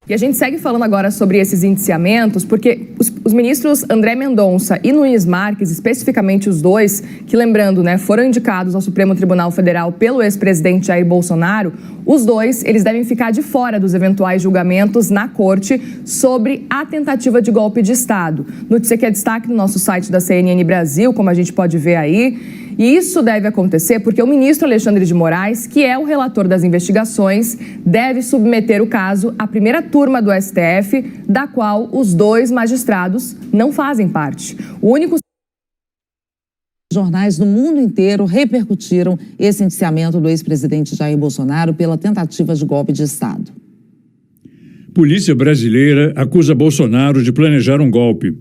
E a gente segue falando agora sobre esses indiciamentos, porque os ministros André Mendonça e Nunes Marques, especificamente os dois, que lembrando, foram indicados ao Supremo Tribunal Federal pelo ex-presidente Jair Bolsonaro, os dois, eles devem ficar de fora dos eventuais julgamentos na corte sobre a tentativa de golpe de Estado. Notícia que é destaque no nosso site da CNN Brasil, como a gente pode ver aí. E isso deve acontecer porque o ministro Alexandre de Moraes, que é o relator das investigações, deve submeter o caso à primeira turma do STF, da qual os dois magistrados não fazem parte. O único... Jornais do mundo inteiro repercutiram esse indiciamento do ex-presidente Jair Bolsonaro pela tentativa de golpe de Estado. Polícia brasileira acusa Bolsonaro de planejar um golpe.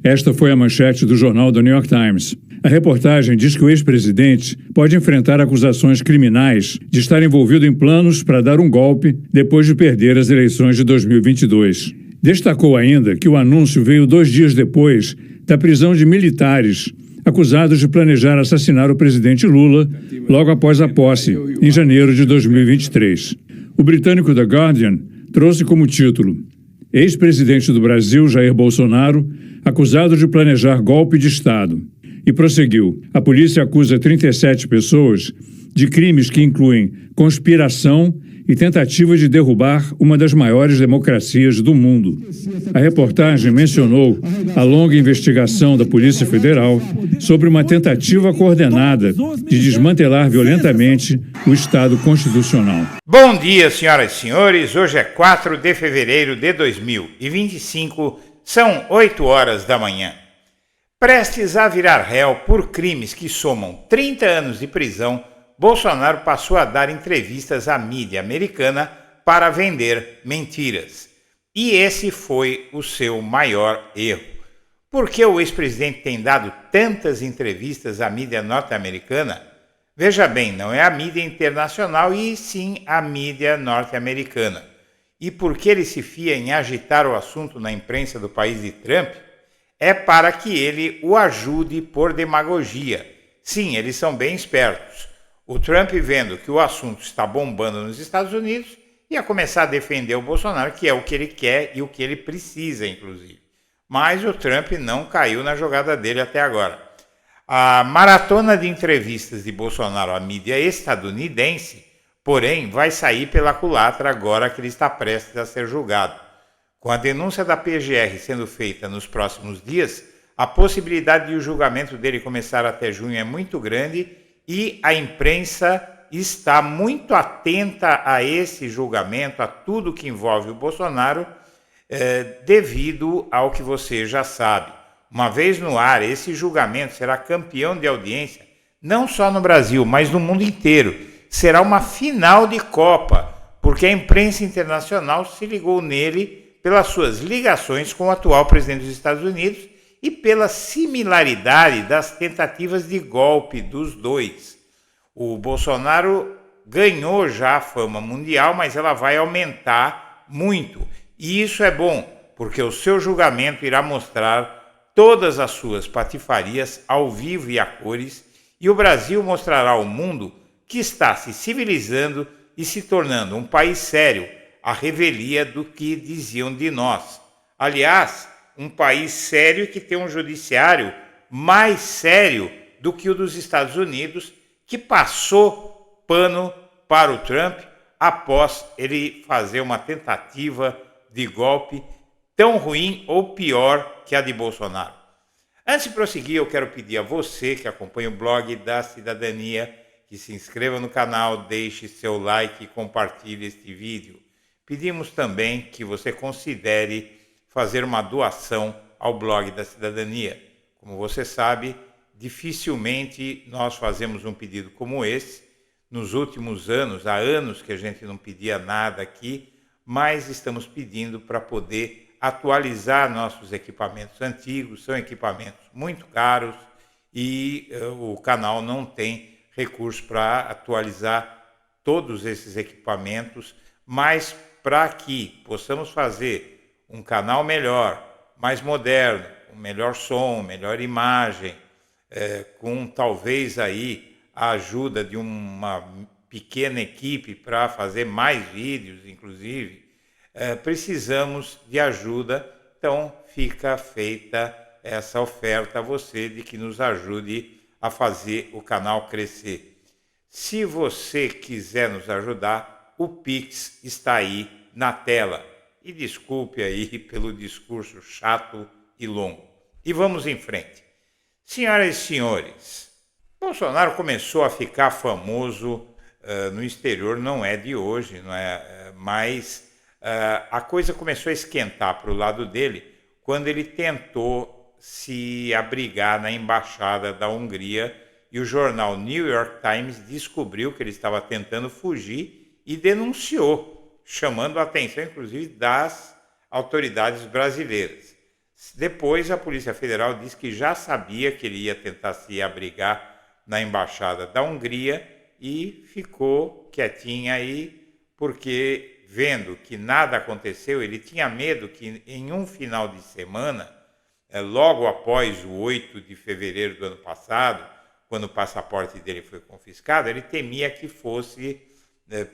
Esta foi a manchete do jornal The New York Times. A reportagem diz que o ex-presidente pode enfrentar acusações criminais de estar envolvido em planos para dar um golpe depois de perder as eleições de 2022. Destacou ainda que o anúncio veio 2 dias depois da prisão de militares acusados de planejar assassinar o presidente Lula logo após a posse, em janeiro de 2023. O britânico The Guardian trouxe como título: Ex-presidente do Brasil, Jair Bolsonaro, acusado de planejar golpe de Estado. E prosseguiu: a polícia acusa 37 pessoas de crimes que incluem conspiração e tentativa de derrubar uma das maiores democracias do mundo. A reportagem mencionou a longa investigação da Polícia Federal sobre uma tentativa coordenada de desmantelar violentamente o Estado Constitucional. Bom dia, senhoras e senhores. Hoje é 4 de fevereiro de 2025, são 8 horas da manhã. Prestes a virar réu por crimes que somam 30 anos de prisão, Bolsonaro passou a dar entrevistas à mídia americana para vender mentiras. E esse foi o seu maior erro. Por que o ex-presidente tem dado tantas entrevistas à mídia norte-americana? Veja bem, não é a mídia internacional e sim a mídia norte-americana. E por que ele se fia em agitar o assunto na imprensa do país de Trump? É para que ele o ajude por demagogia. Sim, eles são bem espertos. O Trump, vendo que o assunto está bombando nos Estados Unidos, ia começar a defender o Bolsonaro, que é o que ele quer e o que ele precisa, inclusive. Mas o Trump não caiu na jogada dele até agora. A maratona de entrevistas de Bolsonaro à mídia estadunidense, porém, vai sair pela culatra agora que ele está prestes a ser julgado. Com a denúncia da PGR sendo feita nos próximos dias, a possibilidade de o julgamento dele começar até junho é muito grande e a imprensa está muito atenta a esse julgamento, a tudo que envolve o Bolsonaro, devido ao que você já sabe. Uma vez no ar, esse julgamento será campeão de audiência, não só no Brasil, mas no mundo inteiro. Será uma final de Copa, porque a imprensa internacional se ligou nele pelas suas ligações com o atual presidente dos Estados Unidos e pela similaridade das tentativas de golpe dos dois. O Bolsonaro ganhou já a fama mundial, mas ela vai aumentar muito. E isso é bom, porque o seu julgamento irá mostrar todas as suas patifarias ao vivo e a cores, e o Brasil mostrará ao mundo que está se civilizando e se tornando um país sério, a revelia do que diziam de nós. Aliás, um país sério que tem um judiciário mais sério do que o dos Estados Unidos, que passou pano para o Trump após ele fazer uma tentativa de golpe tão ruim ou pior que a de Bolsonaro. Antes de prosseguir, eu quero pedir a você que acompanha o blog da Cidadania que se inscreva no canal, deixe seu like e compartilhe este vídeo. Pedimos também que você considere fazer uma doação ao blog da Cidadania. Como você sabe, dificilmente nós fazemos um pedido como esse. Nos últimos anos, há anos que a gente não pedia nada aqui, mas estamos pedindo para poder atualizar nossos equipamentos antigos. São equipamentos muito caros e o canal não tem recurso para atualizar todos esses equipamentos, mas para que possamos fazer um canal melhor, mais moderno, com melhor som, melhor imagem, com talvez aí a ajuda de uma pequena equipe para fazer mais vídeos, inclusive, precisamos de ajuda, então fica feita essa oferta a você de que nos ajude a fazer o canal crescer. Se você quiser nos ajudar, o Pix está aí na tela. E desculpe aí pelo discurso chato e longo. E vamos em frente. Senhoras e senhores, Bolsonaro começou a ficar famoso no exterior, não é de hoje, não é? Mas a coisa começou a esquentar para o lado dele quando ele tentou se abrigar na embaixada da Hungria e o jornal New York Times descobriu que ele estava tentando fugir e denunciou, chamando a atenção, inclusive, das autoridades brasileiras. Depois, a Polícia Federal disse que já sabia que ele ia tentar se abrigar na embaixada da Hungria e ficou quietinha aí, porque vendo que nada aconteceu, ele tinha medo que em um final de semana, logo após o 8 de fevereiro do ano passado, quando o passaporte dele foi confiscado, ele temia que fosse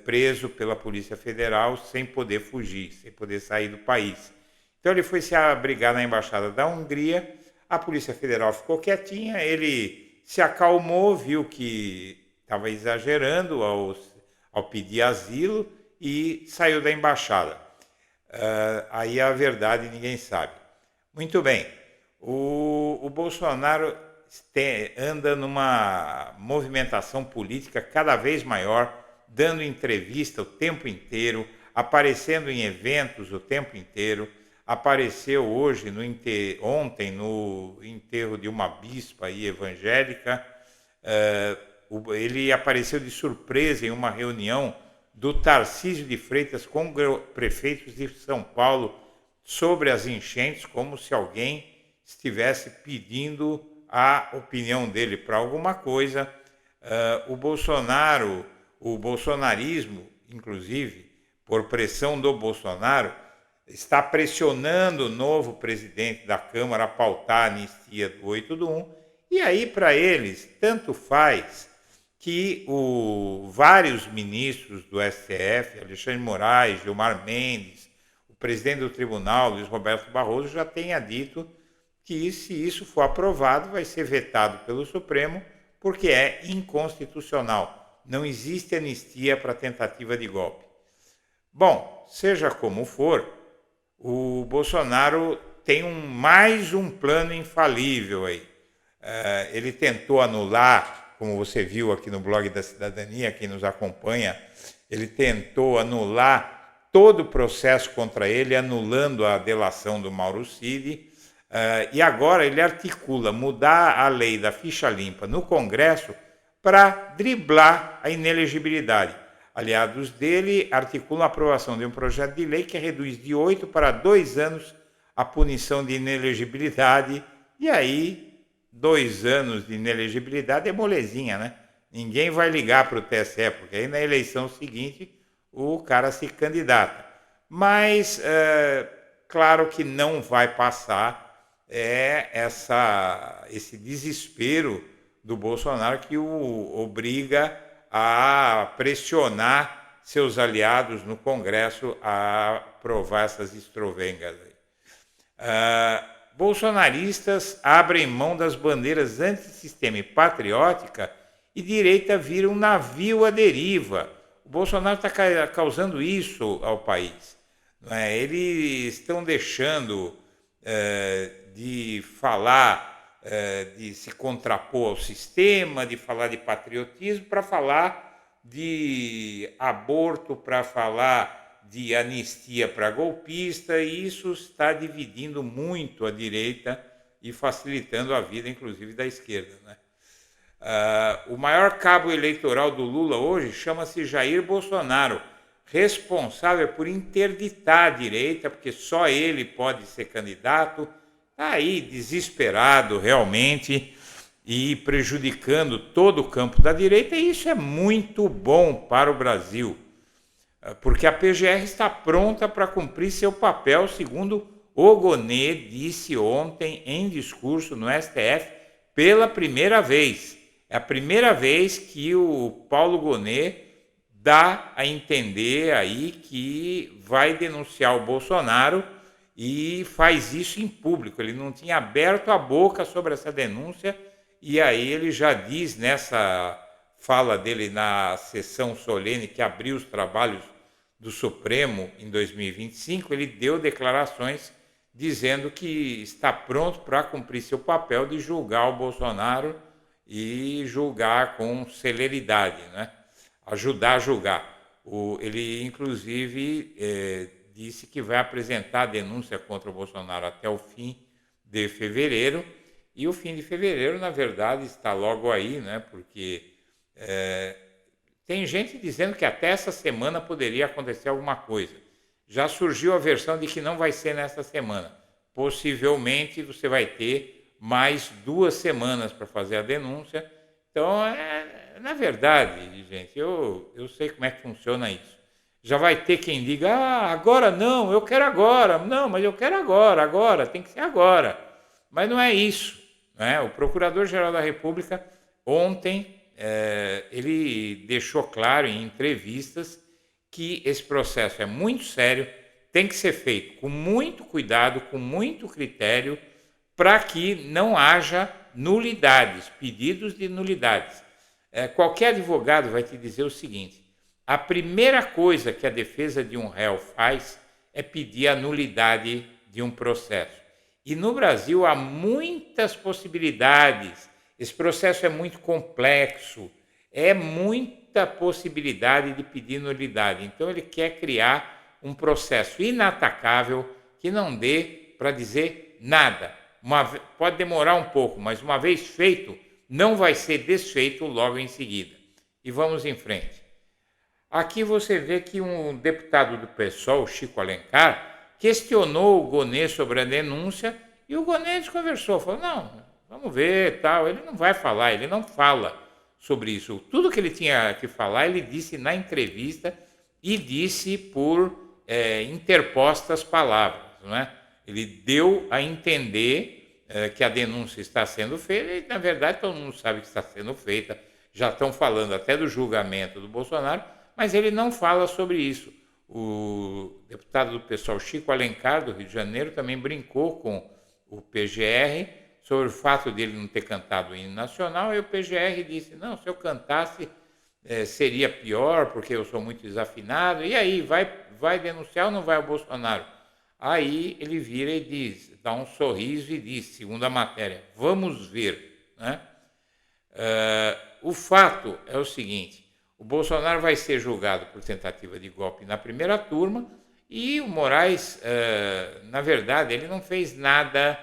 preso pela Polícia Federal sem poder fugir, sem poder sair do país. Então ele foi se abrigar na embaixada da Hungria, a Polícia Federal ficou quietinha, ele se acalmou, viu que estava exagerando ao pedir asilo e saiu da embaixada. Aí a verdade ninguém sabe. Muito bem, o Bolsonaro anda numa movimentação política cada vez maior, dando entrevista o tempo inteiro, aparecendo em eventos o tempo inteiro. Apareceu ontem no enterro de uma bispa aí evangélica. Ele apareceu de surpresa em uma reunião do Tarcísio de Freitas com prefeitos de São Paulo sobre as enchentes, como se alguém estivesse pedindo a opinião dele para alguma coisa. O bolsonarismo, inclusive, por pressão do Bolsonaro, está pressionando o novo presidente da Câmara a pautar a anistia do 8/1, e aí para eles tanto faz que vários ministros do STF, Alexandre de Moraes, Gilmar Mendes, o presidente do tribunal, Luiz Roberto Barroso, já tenha dito que se isso for aprovado vai ser vetado pelo Supremo porque é inconstitucional. Não existe anistia para tentativa de golpe. Bom, seja como for, o Bolsonaro tem mais um plano infalível aí. Ele tentou anular, como você viu aqui no blog da Cidadania, quem nos acompanha, ele tentou anular todo o processo contra ele, anulando a delação do Mauro Cid, e agora ele articula mudar a lei da ficha limpa no Congresso para driblar a inelegibilidade. Aliados dele articulam a aprovação de um projeto de lei que reduz de 8 para 2 anos a punição de inelegibilidade. E aí, 2 anos de inelegibilidade é molezinha, né? Ninguém vai ligar para o TSE, porque aí na eleição seguinte o cara se candidata. Mas, claro que não vai passar esse desespero do Bolsonaro que o obriga a pressionar seus aliados no Congresso a aprovar essas estrovengas. Bolsonaristas abrem mão das bandeiras antissistema e patriótica e direita vira um navio à deriva. O Bolsonaro está causando isso ao país. Eles estão deixando de falar, de se contrapor ao sistema, de falar de patriotismo, para falar de aborto, para falar de anistia para golpista, e isso está dividindo muito a direita e facilitando a vida, inclusive, da esquerda, né? O maior cabo eleitoral do Lula hoje chama-se Jair Bolsonaro, responsável por interditar a direita, porque só ele pode ser candidato, aí desesperado realmente e prejudicando todo o campo da direita, e isso é muito bom para o Brasil, porque a PGR está pronta para cumprir seu papel, segundo o Gonê disse ontem em discurso no STF pela primeira vez. É a primeira vez que o Paulo Gonê dá a entender aí que vai denunciar o Bolsonaro e faz isso em público. Ele não tinha aberto a boca sobre essa denúncia e aí ele já diz nessa fala dele na sessão solene que abriu os trabalhos do Supremo em 2025, ele deu declarações dizendo que está pronto para cumprir seu papel de julgar o Bolsonaro e julgar com celeridade, né? Ajudar a julgar. Ele, inclusive, disse que vai apresentar a denúncia contra o Bolsonaro até o fim de fevereiro, e o fim de fevereiro, na verdade, está logo aí, né? Porque tem gente dizendo que até essa semana poderia acontecer alguma coisa. Já surgiu a versão de que não vai ser nessa semana. Possivelmente você vai ter mais 2 semanas para fazer a denúncia. Então, na verdade, gente, eu sei como é que funciona isso. Já vai ter quem diga, agora não, eu quero agora. Não, mas eu quero agora, tem que ser agora. Mas não é isso, né? O Procurador-Geral da República, ontem, ele deixou claro em entrevistas que esse processo é muito sério, tem que ser feito com muito cuidado, com muito critério, para que não haja nulidades, pedidos de nulidades. Qualquer advogado vai te dizer o seguinte: a primeira coisa que a defesa de um réu faz é pedir a nulidade de um processo. E no Brasil há muitas possibilidades. Esse processo é muito complexo, é muita possibilidade de pedir nulidade. Então ele quer criar um processo inatacável que não dê para dizer nada. Pode demorar um pouco, mas uma vez feito, não vai ser desfeito logo em seguida. E vamos em frente. Aqui você vê que um deputado do PSOL, Chico Alencar, questionou o Gonê sobre a denúncia e o Gonê desconversou, falou, não, vamos ver, tal. Ele não vai falar, ele não fala sobre isso. Tudo que ele tinha que falar, ele disse na entrevista e disse por interpostas palavras, não é? Ele deu a entender que a denúncia está sendo feita e, na verdade, todo mundo sabe que está sendo feita. Já estão falando até do julgamento do Bolsonaro, mas ele não fala sobre isso. O deputado do PSOL, Chico Alencar, do Rio de Janeiro, também brincou com o PGR sobre o fato dele não ter cantado o hino nacional, e o PGR disse, não, se eu cantasse seria pior, porque eu sou muito desafinado, e aí, vai denunciar ou não vai o Bolsonaro? Aí ele vira e diz, dá um sorriso e diz, segundo a matéria, vamos ver, né? O fato é o seguinte, o Bolsonaro vai ser julgado por tentativa de golpe na primeira turma e o Moraes, na verdade, ele não fez nada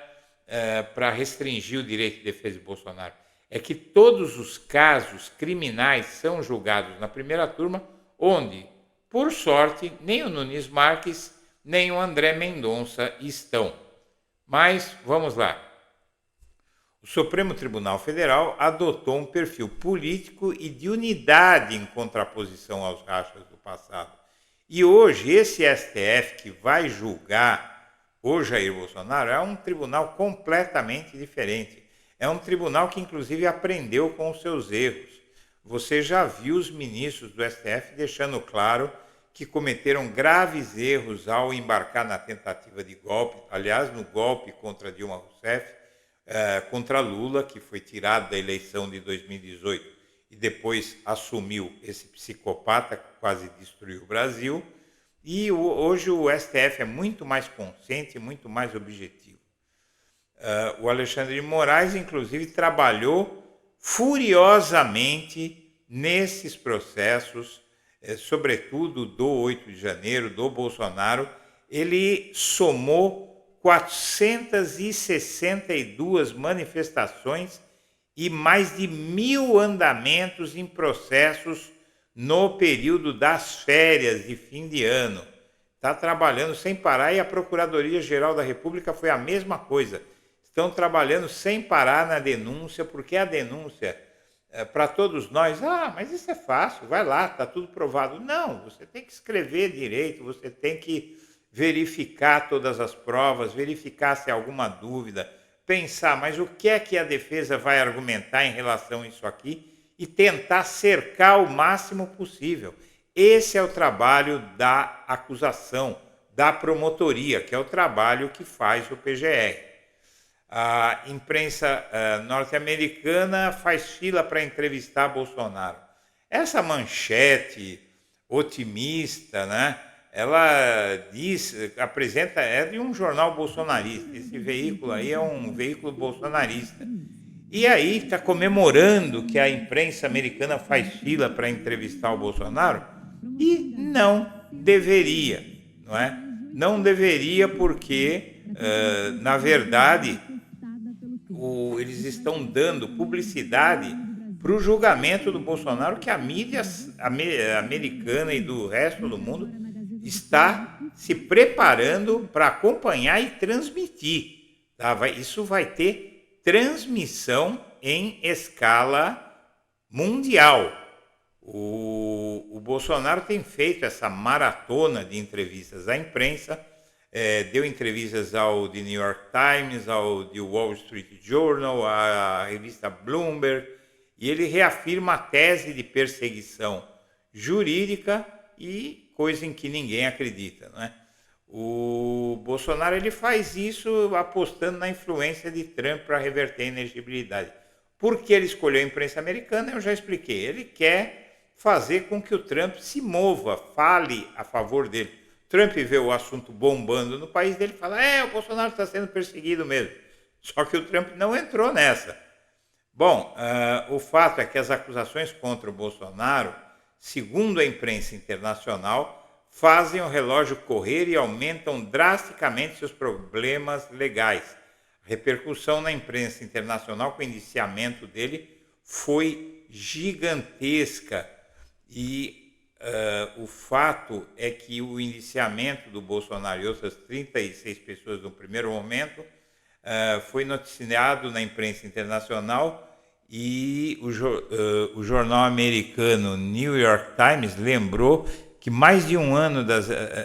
para restringir o direito de defesa de Bolsonaro. É que todos os casos criminais são julgados na primeira turma, onde, por sorte, nem o Nunes Marques, nem o André Mendonça estão. Mas, vamos lá. O Supremo Tribunal Federal adotou um perfil político e de unidade em contraposição aos rachas do passado. E hoje, esse STF que vai julgar o Jair Bolsonaro é um tribunal completamente diferente. É um tribunal que, inclusive, aprendeu com os seus erros. Você já viu os ministros do STF deixando claro que cometeram graves erros ao embarcar na tentativa de golpe, aliás, no golpe contra Dilma Rousseff, contra Lula, que foi tirado da eleição de 2018 e depois assumiu esse psicopata que quase destruiu o Brasil. E hoje o STF é muito mais consciente, muito mais objetivo. O Alexandre de Moraes, inclusive, trabalhou furiosamente nesses processos, sobretudo do 8 de janeiro, do Bolsonaro. Ele somou 462 manifestações e mais de 1.000 andamentos em processos no período das férias de fim de ano. Está trabalhando sem parar e a Procuradoria-Geral da República foi a mesma coisa. Estão trabalhando sem parar na denúncia, porque a denúncia, para todos nós, mas isso é fácil, vai lá, está tudo provado. Não, você tem que escrever direito, você tem que verificar todas as provas, verificar se há alguma dúvida, pensar, mas o que é que a defesa vai argumentar em relação a isso aqui e tentar cercar o máximo possível. Esse é o trabalho da acusação, da promotoria, que é o trabalho que faz o PGR. A imprensa norte-americana faz fila para entrevistar Bolsonaro. Essa manchete otimista, né? Ela apresenta, é de um jornal bolsonarista. Esse veículo aí é um veículo bolsonarista. E aí está comemorando que a imprensa americana faz fila para entrevistar o Bolsonaro e não deveria, não é? Não deveria porque, na verdade, eles estão dando publicidade para o julgamento do Bolsonaro que a mídia americana e do resto do mundo está se preparando para acompanhar e transmitir. Tá? Isso vai ter transmissão em escala mundial. O Bolsonaro tem feito essa maratona de entrevistas à imprensa, deu entrevistas ao The New York Times, ao The Wall Street Journal, à revista Bloomberg, e ele reafirma a tese de perseguição jurídica e coisa em que ninguém acredita, né? O Bolsonaro ele faz isso apostando na influência de Trump para reverter a inelegibilidade. Por que ele escolheu a imprensa americana? Eu já expliquei. Ele quer fazer com que o Trump se mova, fale a favor dele. Trump vê o assunto bombando no país dele e fala, o Bolsonaro está sendo perseguido mesmo. Só que o Trump não entrou nessa. Bom, o fato é que as acusações contra o Bolsonaro, segundo a imprensa internacional, fazem o relógio correr e aumentam drasticamente seus problemas legais. A repercussão na imprensa internacional com o indiciamento dele foi gigantesca e o fato é que o indiciamento do Bolsonaro e outras 36 pessoas no primeiro momento foi noticiado na imprensa internacional e o jornal americano New York Times lembrou que mais de um ano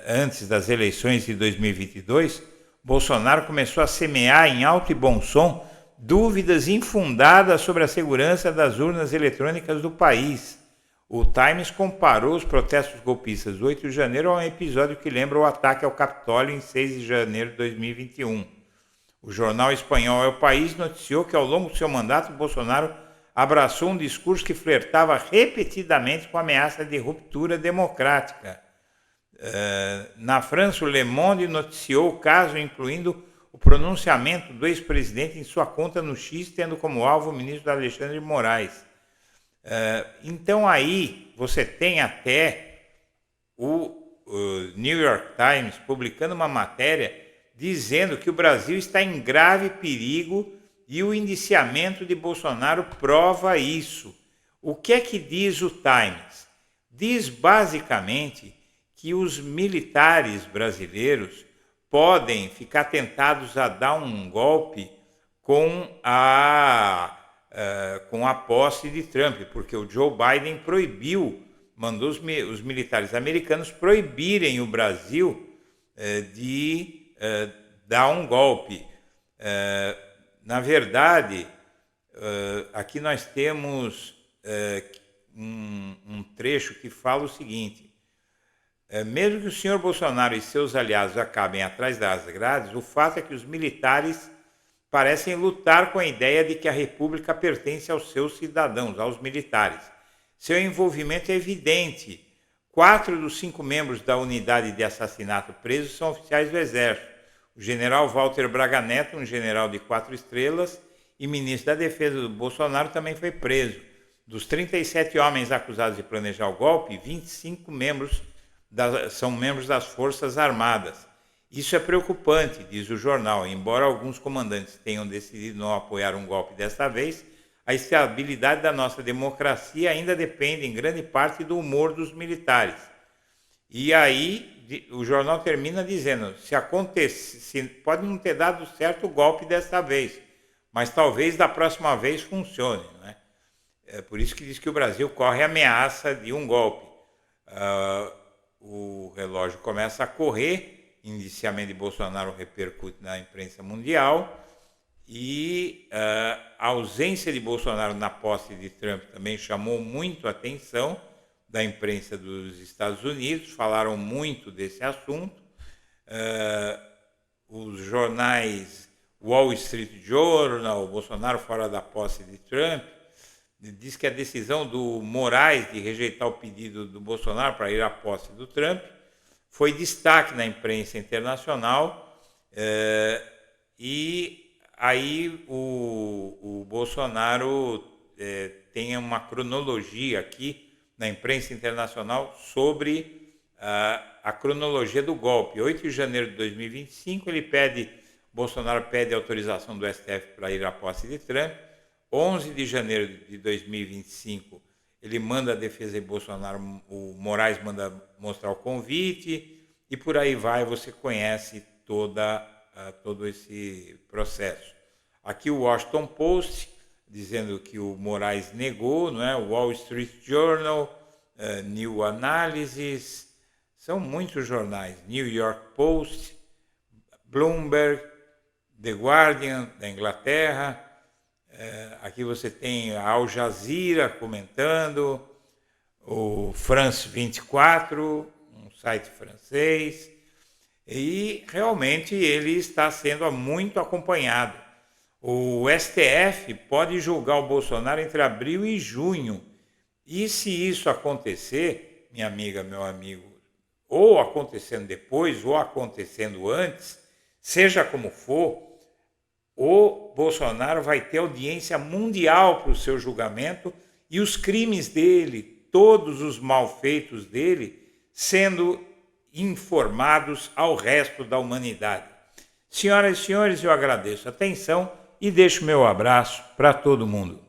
antes das eleições de 2022, Bolsonaro começou a semear em alto e bom som dúvidas infundadas sobre a segurança das urnas eletrônicas do país. O Times comparou os protestos golpistas do 8 de janeiro a um episódio que lembra o ataque ao Capitólio em 6 de janeiro de 2021. O jornal espanhol El País noticiou que ao longo do seu mandato, Bolsonaro abraçou um discurso que flertava repetidamente com a ameaça de ruptura democrática. Na França, o Le Monde noticiou o caso, incluindo o pronunciamento do ex-presidente em sua conta no X, tendo como alvo o ministro Alexandre de Moraes. Então aí você tem até o New York Times publicando uma matéria dizendo que o Brasil está em grave perigo e o indiciamento de Bolsonaro prova isso. O que é que diz o Times? Diz basicamente que os militares brasileiros podem ficar tentados a dar um golpe com a posse de Trump, porque o Joe Biden mandou os militares americanos proibirem o Brasil de dar um golpe. Na verdade, aqui nós temos um trecho que fala o seguinte: mesmo que o senhor Bolsonaro e seus aliados acabem atrás das grades, o fato é que os militares parecem lutar com a ideia de que a República pertence aos seus cidadãos, aos militares. Seu envolvimento é evidente. 4 dos 5 membros da unidade de assassinato presos são oficiais do Exército. O general Walter Braga Neto, um general de 4 estrelas e ministro da Defesa do Bolsonaro, também foi preso. Dos 37 homens acusados de planejar o golpe, 25 são membros das Forças Armadas. Isso é preocupante, diz o jornal. Embora alguns comandantes tenham decidido não apoiar um golpe desta vez, a estabilidade da nossa democracia ainda depende, em grande parte, do humor dos militares. E aí o jornal termina dizendo, pode não ter dado certo o golpe desta vez, mas talvez da próxima vez funcione, né? É por isso que diz que o Brasil corre a ameaça de um golpe. O relógio começa a correr, indiciamento de Bolsonaro repercute na imprensa mundial e a ausência de Bolsonaro na posse de Trump também chamou muito a atenção, da imprensa dos Estados Unidos, falaram muito desse assunto. Os jornais Wall Street Journal, Bolsonaro fora da posse de Trump, diz que a decisão do Moraes de rejeitar o pedido do Bolsonaro para ir à posse do Trump foi destaque na imprensa internacional, e aí o Bolsonaro tem uma cronologia aqui na imprensa internacional sobre a cronologia do golpe. 8 de janeiro de 2025, Bolsonaro pede autorização do STF para ir à posse de Trump. 11 de janeiro de 2025, ele manda a defesa de Bolsonaro, o Moraes manda mostrar o convite, e por aí vai, você conhece todo esse processo. Aqui o Washington Post, dizendo que o Moraes negou, não é? O Wall Street Journal, New Analysis, são muitos jornais, New York Post, Bloomberg, The Guardian, da Inglaterra. Aqui você tem a Al Jazeera comentando, o France 24, um site francês, e realmente ele está sendo muito acompanhado. O STF pode julgar o Bolsonaro entre abril e junho, e se isso acontecer, minha amiga, meu amigo, ou acontecendo depois ou acontecendo antes, seja como for, o Bolsonaro vai ter audiência mundial para o seu julgamento e os crimes dele, todos os malfeitos dele, sendo informados ao resto da humanidade. Senhoras e senhores, eu agradeço a atenção e deixo meu abraço para todo mundo.